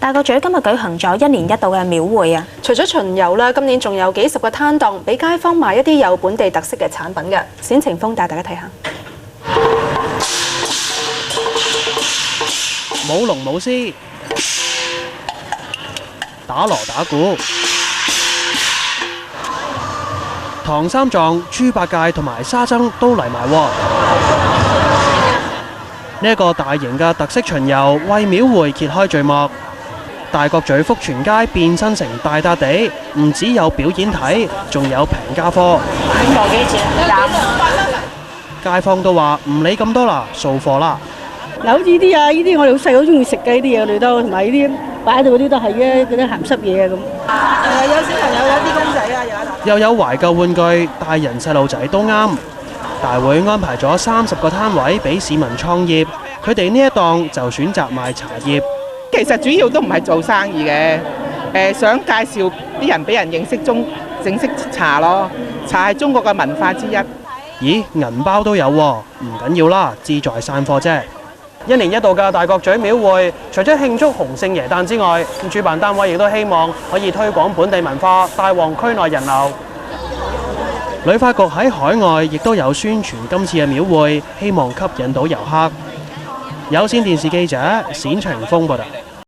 大角咀今日舉行咗1年1度嘅廟會啊！除咗巡遊啦，今年仲有幾十個攤檔俾街坊買一啲有本地特色嘅產品嘅。冼晴峰帶大家睇下。舞龍舞獅、打鑼打鼓、唐三藏、豬八戒同埋沙僧都嚟埋喎。呢一個大型嘅特色巡遊為廟會揭開序幕。大角咀福全街變身成大笪地，唔止有表演睇，仲有平價貨。五個幾錢？街坊都話唔理咁多啦，掃貨啦。嗱，好似呢啲啊，呢啲我哋好細好中意食嘅呢啲嘢，我哋都同埋呢啲擺喺度嗰啲都係嘅，嗰啲鹹濕嘢啊咁。有小朋友有啲公仔啊，又有懷舊玩具，大人細路仔都啱。大會安排咗30個攤位俾市民創業，佢哋呢一檔就選擇賣茶葉。其實主要都唔係做生意嘅，想介紹啲人俾人認識茶咯。茶係中國嘅文化之一。咦，銀包都有喎，唔緊要啦，志在散貨啫。1年1度嘅大角咀廟會，除咗慶祝洪聖爺誕之外，主辦單位亦都希望可以推廣本地文化，帶旺區內人流。旅發局喺海外亦都有宣傳今次嘅廟會，希望吸引到遊客。有線電視記者冼晴峰報道。